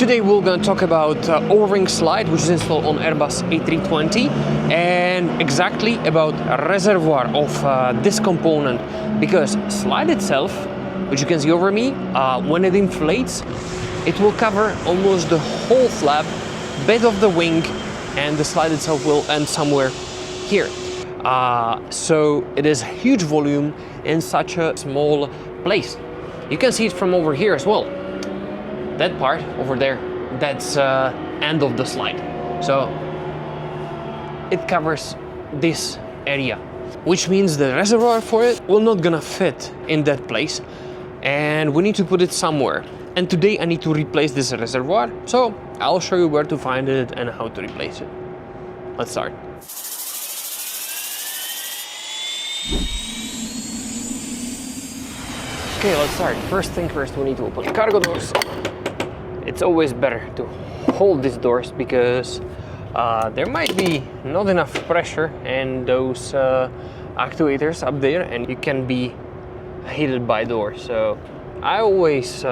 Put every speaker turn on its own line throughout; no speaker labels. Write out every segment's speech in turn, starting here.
Today we're going to talk about Overwing slide, which is installed on Airbus A320, and exactly about a reservoir of this component, because slide itself, which you can see over me, when it inflates, it will cover almost the whole flap, bed of the wing, and the slide itself will end somewhere here. So it is huge volume in such a small place. You can see it from over here as well. That part over there, that's end of the slide. So it covers this area, which means the reservoir for it will not gonna fit in that place, and we need to put it somewhere. And today I need to replace this reservoir, so I'll show you where to find it and how to replace it. Let's start. Okay, let's start. First thing first, we need to open the cargo doors. It's always better to hold these doors because there might be not enough pressure in those actuators up there, and you can be heated by door. So I always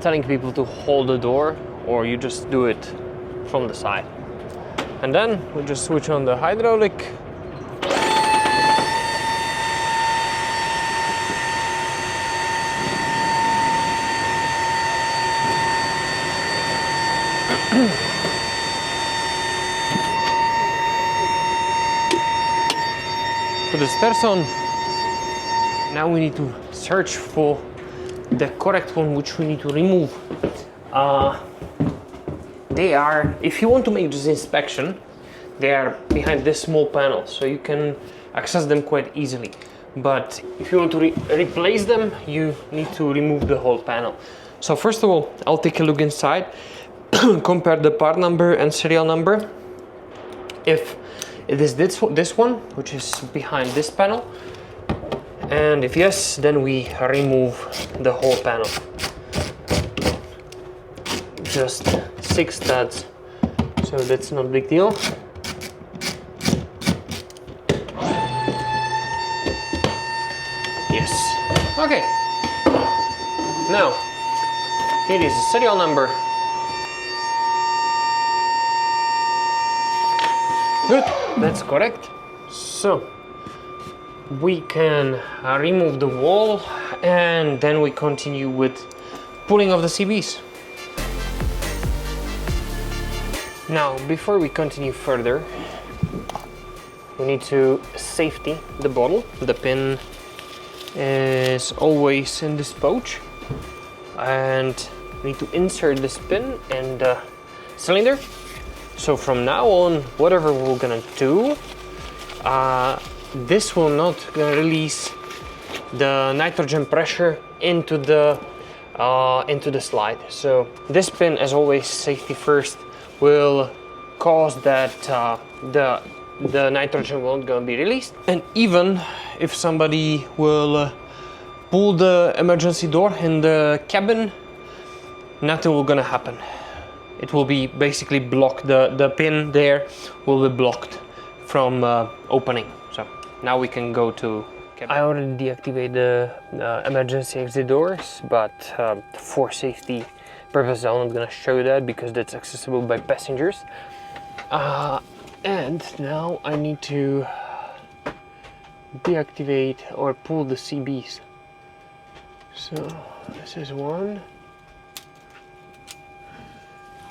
telling people to hold the door, or you just do it from the side. And then we just switch on the hydraulic. Put the stairs on. Now we need to search for the correct one, which we need to remove. They are, if you want to make this inspection, they are behind this small panel, so you can access them quite easily. But if you want to replace them, you need to remove the whole panel. So first of all, I'll take a look inside, compare the part number and serial number. If it is this one, which is behind this panel, and if yes, then we remove the whole panel. Just 6 studs, so that's not a big deal. Yes. Okay. Now, here is the serial number. Good, that's correct. So we can remove the wall, and then we continue with pulling of the CBs. Now, before we continue further, we need to safety the bottle. The pin is always in this pouch, and we need to insert this pin in the cylinder. So from now on, whatever we're gonna do, this will not gonna release the nitrogen pressure into the slide. So this pin, as always, safety first, will cause that the nitrogen won't gonna be released. And even if somebody will pull the emergency door in the cabin, nothing will gonna happen. It will be basically blocked. The pin there will be blocked from opening. So now we can go to cabin. I already deactivated the emergency exit doors, but for safety purposes, I'm not gonna show you that because that's accessible by passengers. And now I need to deactivate or pull the CBs. So this is one.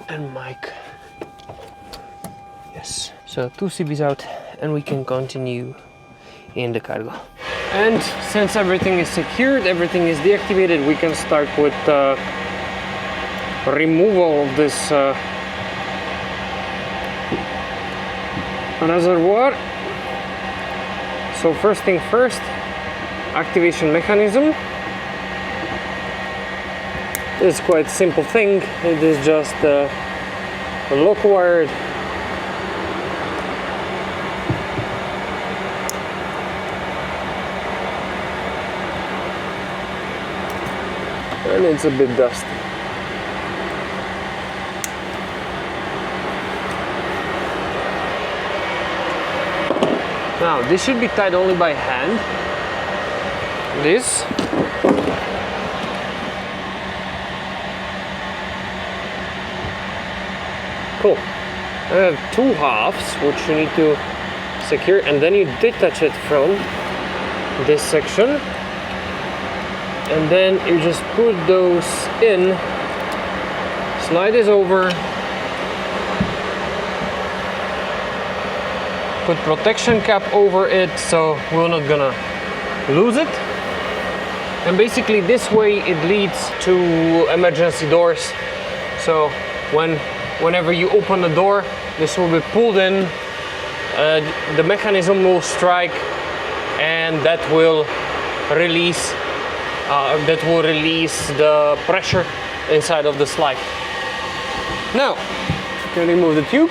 And mic. Yes. So 2 CBs out, and we can continue in the cargo. And since everything is secured, everything is deactivated, we can start with removal of this reservoir. So first thing first, activation mechanism. It's quite a simple thing. It is just a lock wired. And it's a bit dusty. Now this should be tied only by hand. This Cool. I have two halves which you need to secure, and then you detach it from this section, and then you just put those in, slide this over, put protection cap over it so we're not gonna lose it. And basically this way it leads to emergency doors. So whenever you open the door, this will be pulled in, the mechanism will strike, and that will release the pressure inside of the slide. Now, you can remove the tube.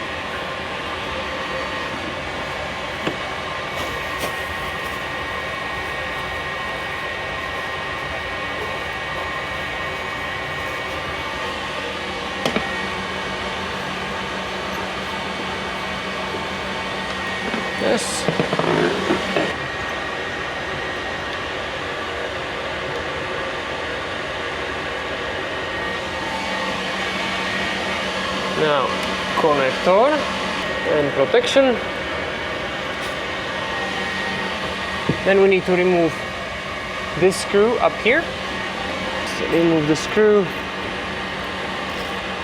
Yes. Now, connector and protection. Then we need to remove this screw up here. So remove the screw.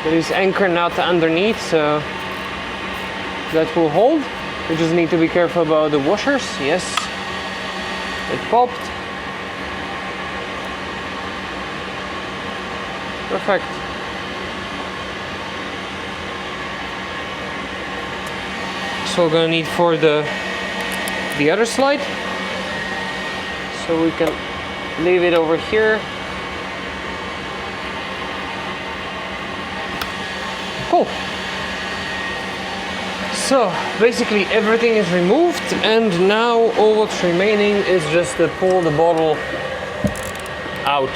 There is anchor nut underneath, so that will hold. We just need to be careful about the washers. Yes, it popped. Perfect. So we're gonna need for the other slide. So we can leave it over here. Cool. So basically everything is removed, and now all what's remaining is just to pull the bottle out.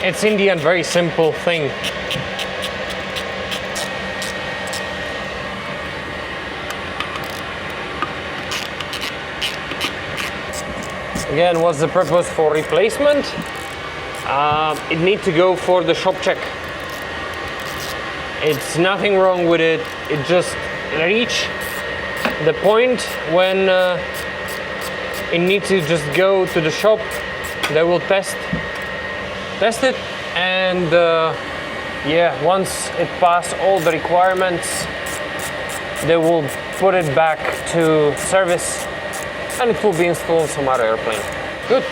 It's in the end very simple thing. Again, what's the purpose for replacement? It needs to go for the shop check. It's nothing wrong with it. It just reach the point when it needs to just go to the shop. They will test it, and yeah, once it passes all the requirements, they will put it back to service, and it will be installed on some other airplane. Good.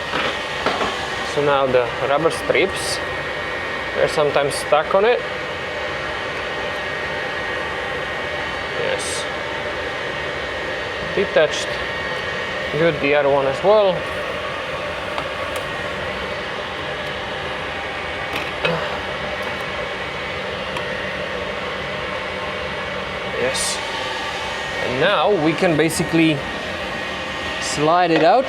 So now the rubber strips, they're sometimes stuck on it. Yes. Detached. Good, the other one as well. Yes. And now we can basically slide it out.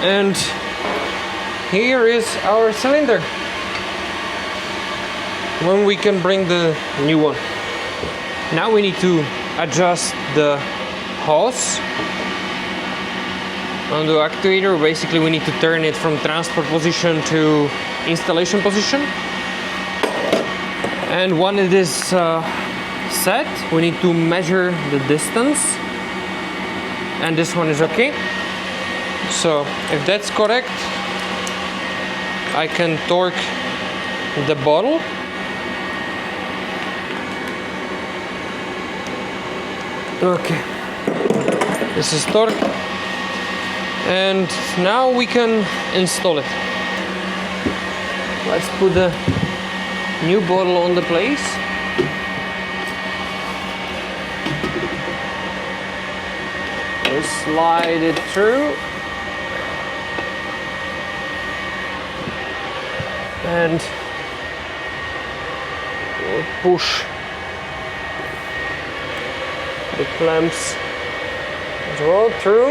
And here is our cylinder. When we can bring the new one. Now we need to adjust the hose on the actuator. Basically we need to turn it from transport position to installation position. And when it is set, we need to measure the distance. And this one is okay. So if that's correct, I can torque the bottle. Okay, this is torque, and now we can install it. Let's put the new bottle on the place. We slide it through. And we'll push the clamps as well through.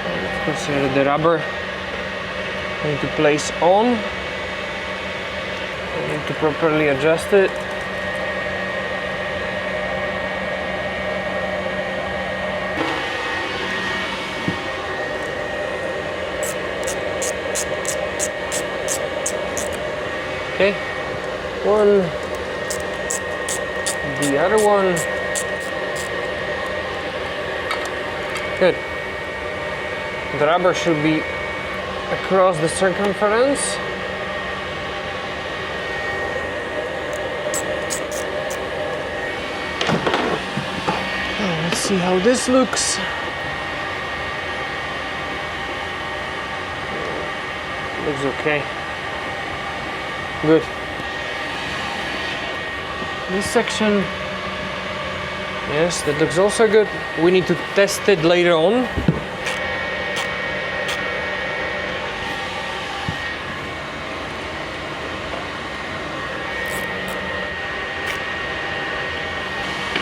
And of course here the rubber I need to place on. And Need to properly adjust it. Okay, one, the other one. Good. The rubber should be across the circumference. Let's see how this looks. Looks okay. Good. This section, yes, that looks also good. We need to test it later on.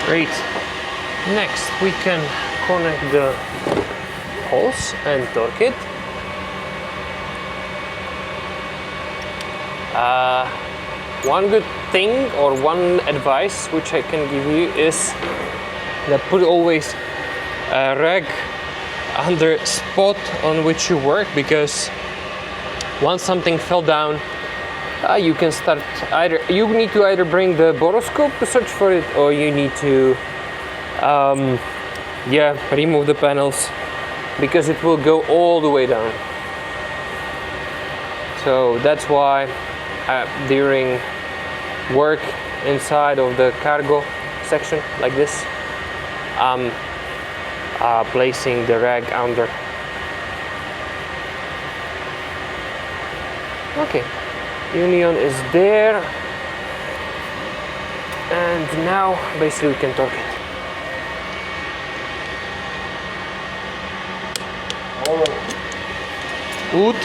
Great. Next, we can connect the holes and torque it. One good thing or one advice which I can give you is that put always a rag under spot on which you work, because once something fell down, you can start you need to either bring the boroscope to search for it, or you need to remove the panels, because it will go all the way down. So that's why during work inside of the cargo section like this, I'm placing the rag under. Okay, union is there, and now basically we can torque it. Good.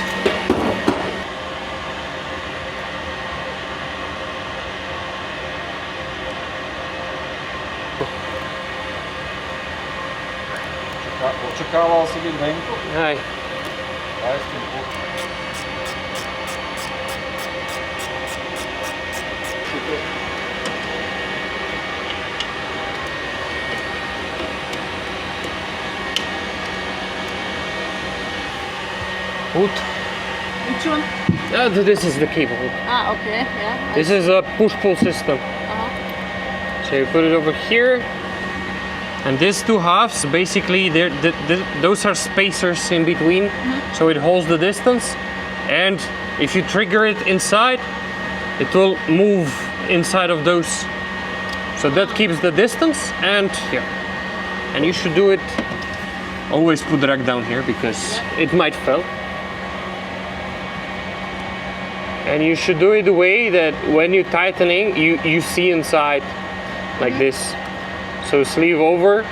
Očekával si byť venku?
Hej.
Aj s tým
Good.
Which one?
This is the cable.
Ah, okay, yeah.
This is a push-pull system. So you put it over here, and these two halves, basically, those are spacers in between, so it holds the distance. And if you trigger it inside, it will move inside of those. So that keeps the distance, and and you should do it. Always put the rag down here because it might fall. And you should do it the way that when you're tightening, you see inside, like this. So sleeve over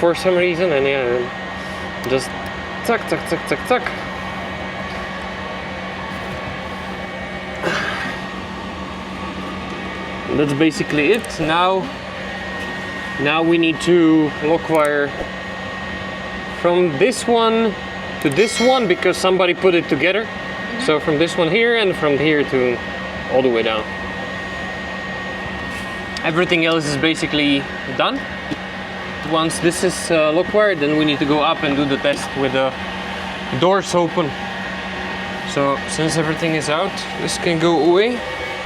for some reason, and just tuck, tuck, tuck, tuck, tuck. That's basically it. Now we need to lock wire from this one to this one, because somebody put it together. So from this one here, and from here to all the way down. Everything else is basically done. Once this is lock wired, then we need to go up and do the test with the doors open. So since everything is out, this can go away.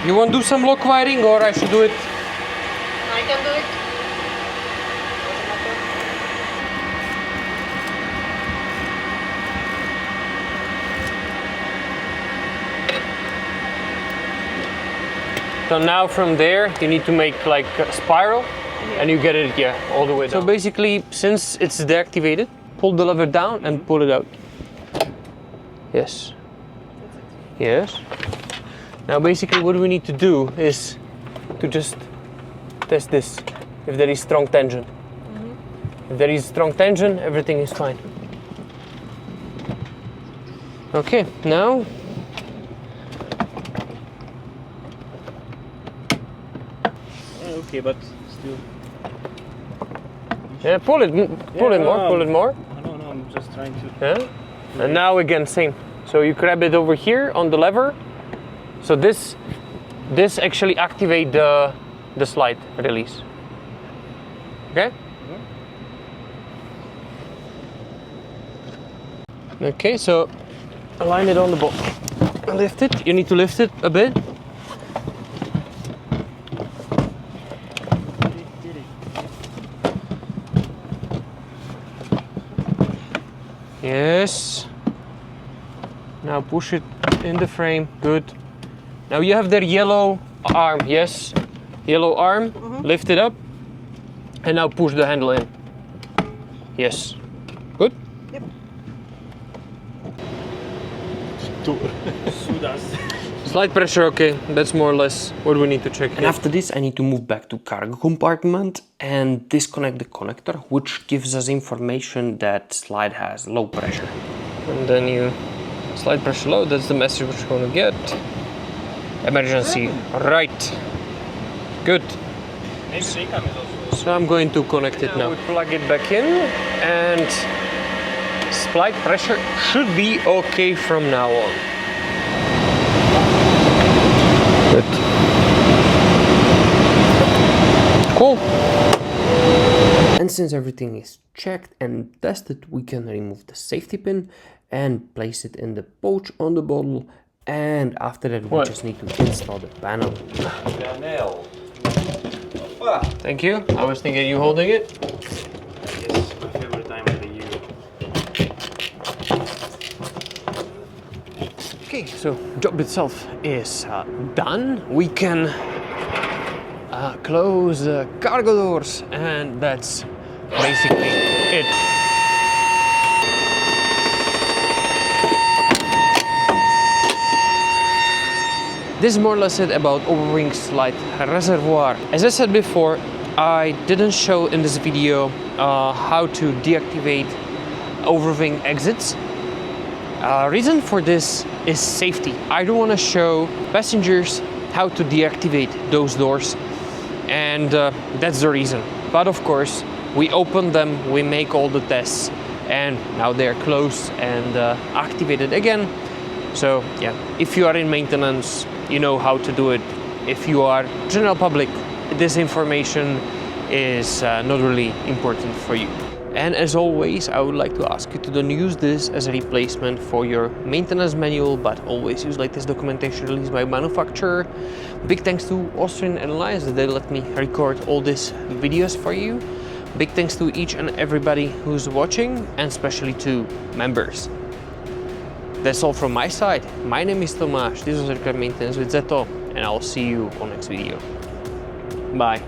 You want to do some lock wiring, or I should do it?
I can do it.
So now from there, you need to make like a spiral, and you get it all the way down. So basically, since it's deactivated, pull the lever down and pull it out. Yes. Yes. Now basically what we need to do is to just test this, if there is strong tension. If there is strong tension, everything is fine. Okay, now
okay, but still.
yeah, pull it more.
No, I'm just trying to.
Yeah. And now again, same. So you grab it over here on the lever. So this this actually activate the slide release. Okay? Okay, so align it on the boat. Lift it. You need to lift it a bit. Yes. Now push it in the frame. Good. Now you have the yellow arm. Yes. Yellow arm. Lift it up. And now push the handle in. Yes. Good.
Yep.
Slide pressure, okay, that's more or less what we need to check. And after this I need to move back to cargo compartment and disconnect the connector, which gives us information that slide has low pressure. And then you slide pressure low, that's the message which you're gonna get. Emergency, right. Good. So I'm going to connect it now. We plug it back in and slide pressure should be okay from now on. Good. Cool. And since everything is checked and tested, we can remove the safety pin and place it in the pouch on the bottle. And after that, we just need to install the panel. Thank you. I was thinking you holding it.
Yes, my favorite time of the year.
Okay, so job itself is done. We can close the cargo doors, and that's basically it. This is more or less it about Overwing slide reservoir. As I said before, I didn't show in this video how to deactivate Overwing exits. Reason for this is safety. I don't want to show passengers how to deactivate those doors, and that's the reason. But of course, we open them, we make all the tests, and now they're closed and activated again. So yeah, if you are in maintenance, you know how to do it. If you are general public, this information is not really important for you. And as always, I would like to ask you to don't use this as a replacement for your maintenance manual, but always use latest documentation released by manufacturer. Big thanks to Austrian Airlines that they let me record all these videos for you. Big thanks to each and everybody who's watching, and especially to members. That's all from my side. My name is Tomáš, this was Aircraft Maintenance with Zeto, and I'll see you on next video. Bye.